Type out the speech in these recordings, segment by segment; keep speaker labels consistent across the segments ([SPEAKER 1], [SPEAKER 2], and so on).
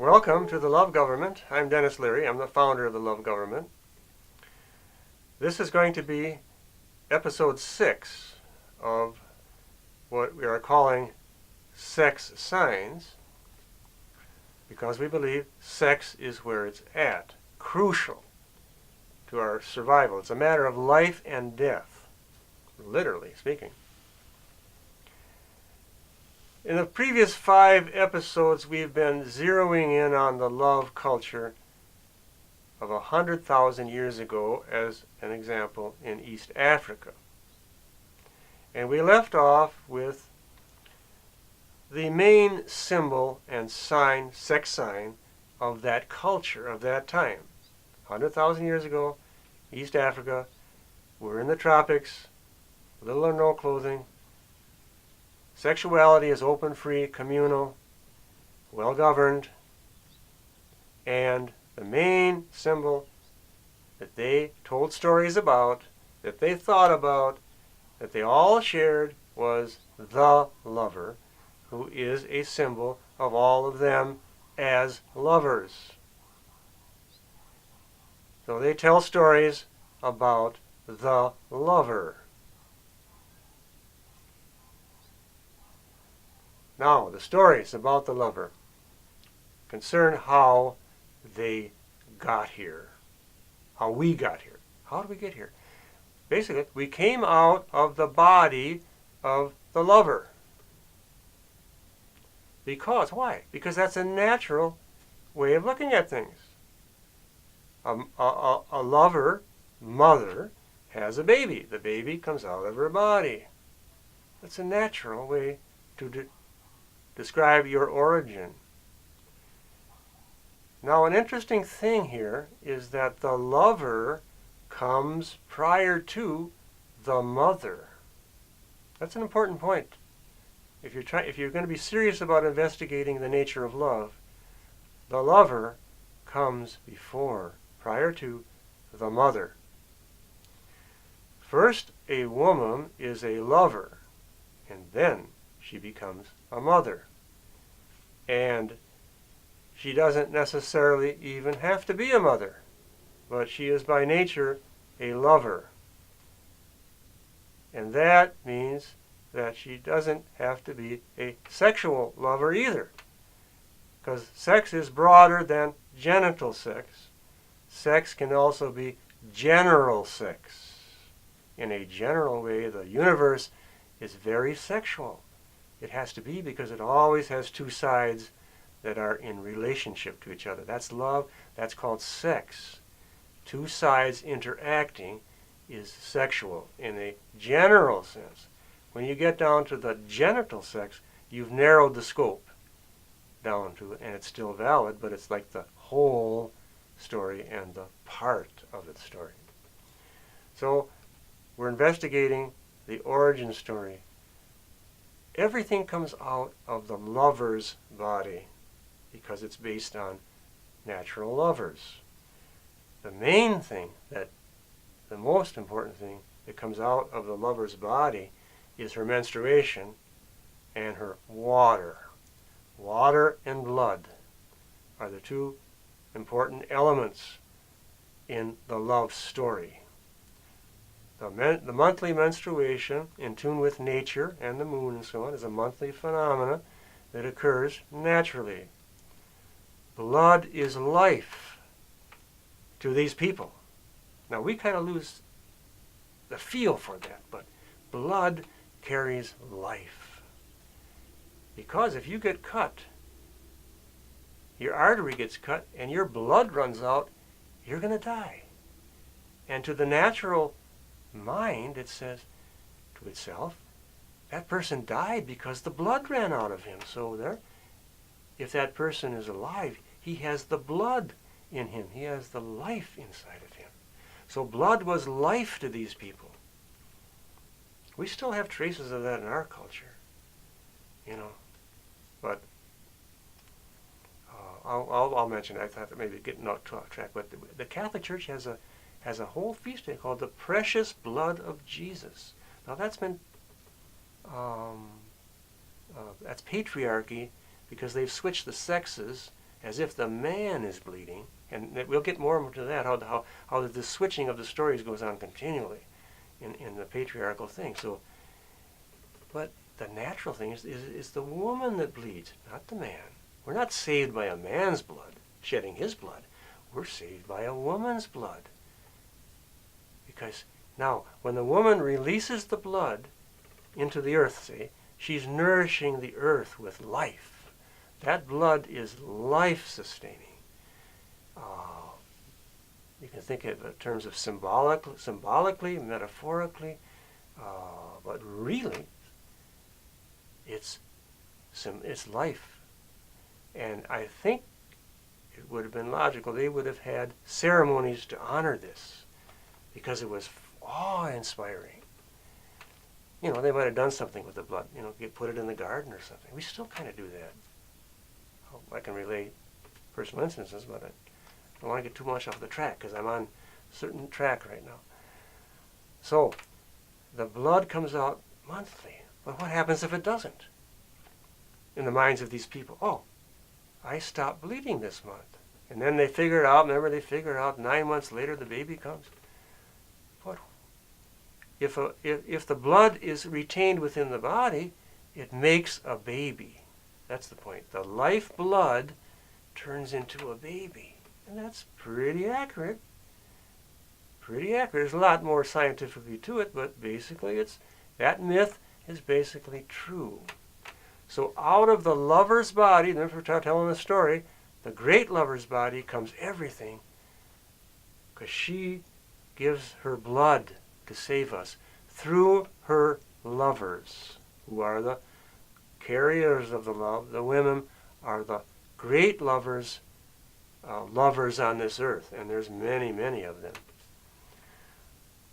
[SPEAKER 1] Welcome to the Love Government. I'm Dennis Leary. I'm the founder of the Love Government. This is going to be episode 6 of what we are calling sex signs, because we believe sex is where it's at, crucial to our survival. It's a matter of life and death, literally speaking. In the previous 5 episodes, we've been zeroing in on the love culture of 100,000 years ago as an example in East Africa. And we left off with the main symbol and sign, sex sign, of that culture, of that time. 100,000 years ago, East Africa, we're in the tropics, little or no clothing. Sexuality is open, free, communal, well-governed, and the main symbol that they told stories about, that they thought about, that they all shared was the lover, who is a symbol of all of them as lovers. So they tell stories about the lover. Now, the stories about the lover concern how they got here, how we got here. How did we get here? Basically, we came out of the body of the lover. Because, why? Because that's a natural way of looking at things. A lover, mother, has a baby. The baby comes out of her body. That's a natural way to describe your origin. Now, an interesting thing here is that the lover comes prior to the mother. That's an important point. If you're going to be serious about investigating the nature of love, the lover comes before, prior to the mother. First, a woman is a lover, and then she becomes a mother. And she doesn't necessarily even have to be a mother, but she is by nature a lover. And that means that she doesn't have to be a sexual lover either, because sex is broader than genital sex. Sex can also be general sex. In a general way, the universe is very sexual. It has to be because it always has two sides that are in relationship to each other. That's love. That's called sex. Two sides interacting is sexual in a general sense. When you get down to the genital sex, you've narrowed the scope down to it, and it's still valid, but it's like the whole story and the part of the story. So we're investigating the origin story. Everything comes out of the lover's body because it's based on natural lovers. The main thing, the most important thing that comes out of the lover's body is her menstruation and her water. Water and blood are the two important elements in the love story. The monthly menstruation, in tune with nature and the moon and so on, is a monthly phenomenon that occurs naturally. Blood is life to these people. Now, we kind of lose the feel for that, but blood carries life. Because if you get cut, your artery gets cut, and your blood runs out, you're going to die. And to the natural mind, it says to itself, that person died because the blood ran out of him. So if that person is alive, he has the blood in him. He has the life inside of him. So blood was life to these people. We still have traces of that in our culture, but I'll mention it. I thought that maybe getting off track, but the Catholic Church has a whole feast day called the Precious Blood of Jesus. Now that's been that's patriarchy, because they've switched the sexes as if the man is bleeding. And we'll get more into that, how the switching of the stories goes on continually in the patriarchal thing. So, but the natural thing is the woman that bleeds, not the man. We're not saved by a man's blood, shedding his blood. We're saved by a woman's blood. Because now, when the woman releases the blood into the earth, see, she's nourishing the earth with life. That blood is life-sustaining. You can think of it in terms of symbolically, metaphorically, but really, it's life. And I think it would have been logical. They would have had ceremonies to honor this because it was awe-inspiring. You know, they might have done something with the blood, put it in the garden or something. We still kind of do that. I can relate personal instances, but I don't want to get too much off the track because I'm on a certain track right now. So, the blood comes out monthly. But what happens if it doesn't? In the minds of these people, I stopped bleeding this month. And then they figure out, 9 months later the baby comes. But if the blood is retained within the body, it makes a baby. That's the point. The life blood turns into a baby. And that's pretty accurate. There's a lot more scientifically to it, but basically that myth is basically true. So out of the lover's body, then we're telling the story, the great lover's body comes everything, because she gives her blood to save us through her lovers, who are the carriers of the love. The women are the great lovers on this earth, and there's many, many of them.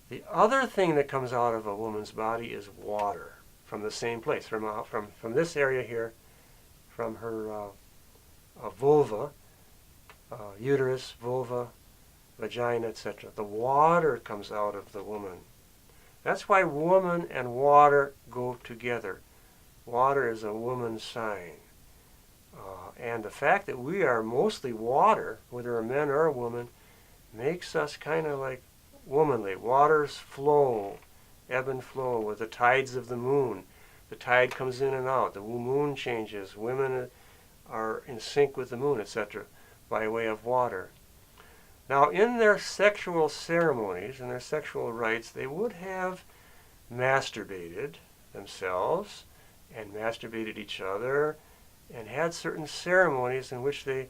[SPEAKER 1] The other thing that comes out of a woman's body is water from the same place, from this area here, from her vulva, uterus, vulva, vagina, etc. The water comes out of the woman. That's why woman and water go together. Water is a woman's sign. And the fact that we are mostly water, whether a man or a woman, makes us kind of like womanly. Waters flow, ebb and flow with the tides of the moon. The tide comes in and out. The moon changes. Women are in sync with the moon, etc., by way of water. Now, in their sexual ceremonies and their sexual rites, they would have masturbated themselves and masturbated each other and had certain ceremonies in which they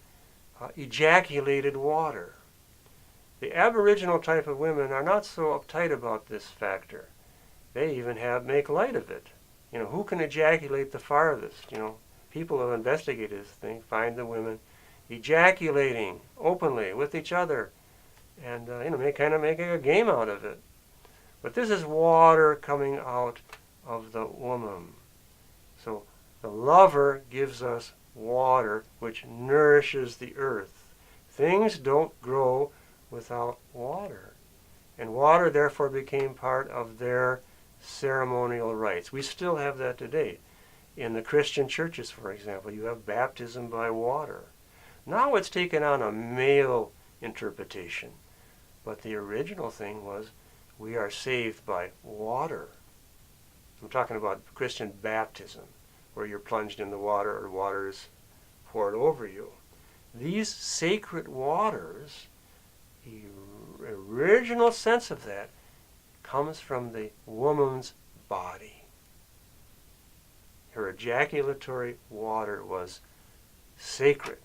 [SPEAKER 1] ejaculated water. The Aboriginal type of women are not so uptight about this factor. They even make light of it. Who can ejaculate the farthest? People who investigate this thing find the women ejaculating openly with each other, and kind of making a game out of it. But this is water coming out of the woman. So the lover gives us water, which nourishes the earth. Things don't grow without water. And water, therefore, became part of their ceremonial rites. We still have that today. In the Christian churches, for example, you have baptism by water. Now it's taken on a male interpretation. But the original thing was, we are saved by water. I'm talking about Christian baptism, where you're plunged in the water or water is poured over you. These sacred waters, the original sense of that, comes from the woman's body. Her ejaculatory water was sacred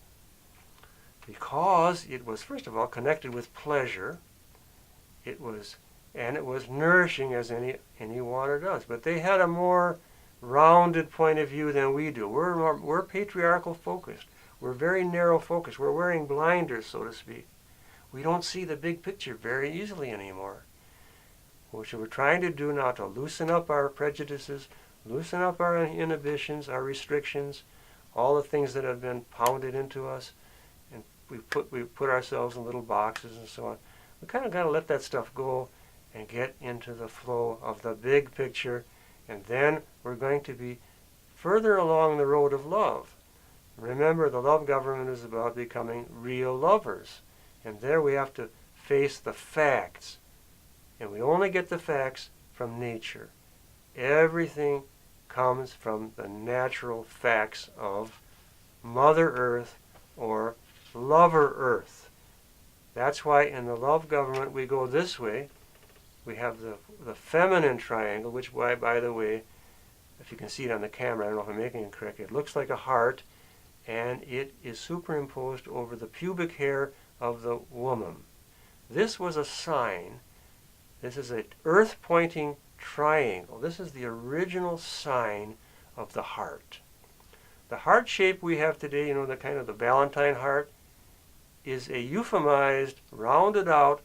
[SPEAKER 1] because it was, first of all, connected with pleasure. It was nourishing, as any water does. But they had a more rounded point of view than we do. We're patriarchal focused. We're very narrow focused. We're wearing blinders, so to speak. We don't see the big picture very easily anymore. Which we're trying to do now, to loosen up our prejudices, loosen up our inhibitions, our restrictions, all the things that have been pounded into us, and we put ourselves in little boxes and so on. We kind of got to let that stuff go and get into the flow of the big picture, and then we're going to be further along the road of love. Remember, the love government is about becoming real lovers. And there we have to face the facts. And we only get the facts from nature. Everything comes from the natural facts of Mother Earth or Lover Earth. That's why in the love government we go this way. We have the feminine triangle, which, by the way, if you can see it on the camera, I don't know if I'm making it correct, it looks like a heart, and it is superimposed over the pubic hair of the woman. This was a sign. This is an earth-pointing triangle. This is the original sign of the heart. The heart shape we have today, the kind of the Valentine heart, is a euphemized, rounded out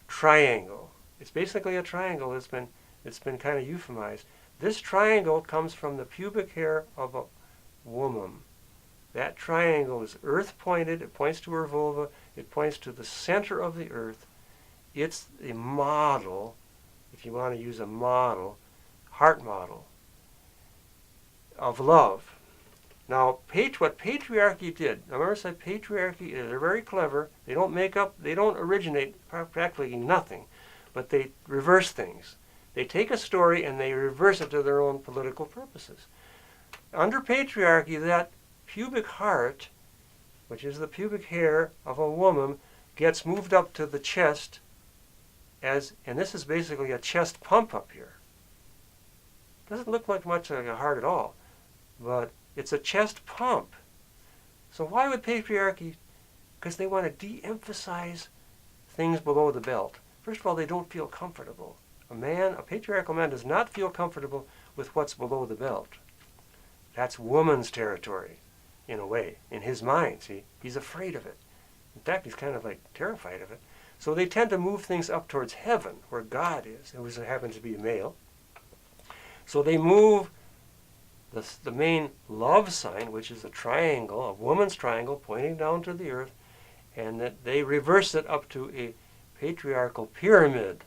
[SPEAKER 1] triangle. It's basically a triangle. It's been kind of euphemized. This triangle comes from the pubic hair of a woman. That triangle is earth-pointed. It points to her vulva. It points to the center of the earth. It's a model, if you want to use a model, heart model of love. Now, what patriarchy did, remember I said patriarchy, they're very clever. They don't originate practically nothing, but they reverse things. They take a story and they reverse it to their own political purposes. Under patriarchy, that pubic heart, which is the pubic hair of a woman, gets moved up to the chest and this is basically a chest pump up here. Doesn't look like much like a heart at all, but it's a chest pump. So why would patriarchy? Because they want to de-emphasize things below the belt. First of all, they don't feel comfortable. A patriarchal man does not feel comfortable with what's below the belt. That's woman's territory, in a way, in his mind. See, he's afraid of it. In fact, he's kind of like terrified of it. So they tend to move things up towards heaven, where God is, who happens to be a male. So they move the main love sign, which is a triangle, a woman's triangle pointing down to the earth, and that they reverse it up to a patriarchal pyramid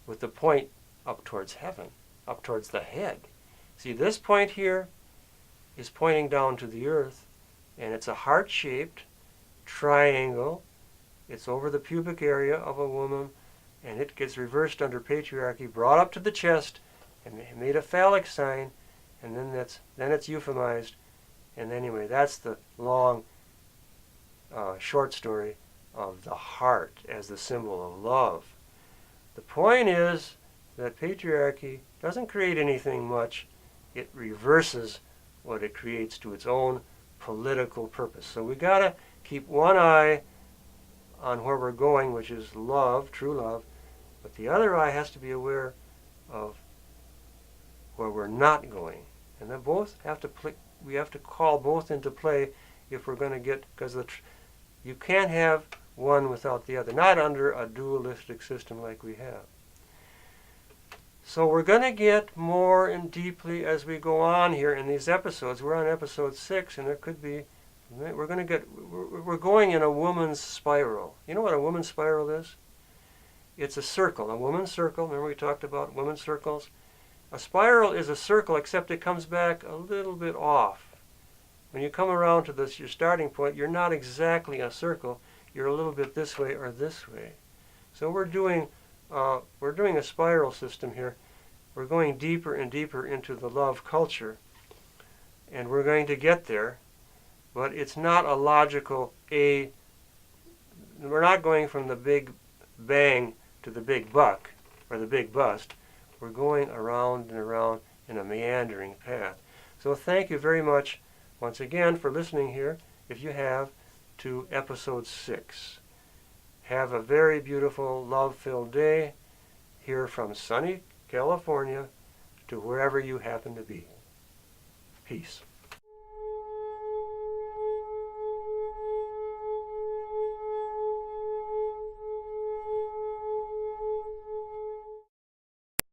[SPEAKER 1] with the point up towards heaven, up towards the head. See, this point here is pointing down to the earth, and it's a heart-shaped triangle. It's over the pubic area of a woman, and it gets reversed under patriarchy, brought up to the chest, and made a phallic sign, and then it's euphemized. And anyway, that's the long, short story of the heart as the symbol of love. The point is that patriarchy doesn't create anything much. It reverses what it creates to its own political purpose. So we got to keep one eye on where we're going, which is love, true love, but the other eye has to be aware of where we're not going. And then both have to we have to call both into play if we're going to get, because you can't have one without the other, not under a dualistic system like we have. So we're going to get more and deeply as we go on here in these episodes. We're on episode 6, and there could be, we're going in a woman's spiral. You know what a woman's spiral is? It's a circle, a woman's circle. Remember we talked about women's circles? A spiral is a circle, except it comes back a little bit off. When you come around to your starting point, you're not exactly a circle. You're a little bit this way or this way. So we're doing a spiral system here. We're going deeper and deeper into the love culture, and we're going to get there, but it's not a logical we're not going from the big bang to the big buck or the big bust. We're going around and around in a meandering path. So thank you very much once again for listening here, if you have, to episode 6. Have a very beautiful, love-filled day here from sunny California to wherever you happen to be. Peace.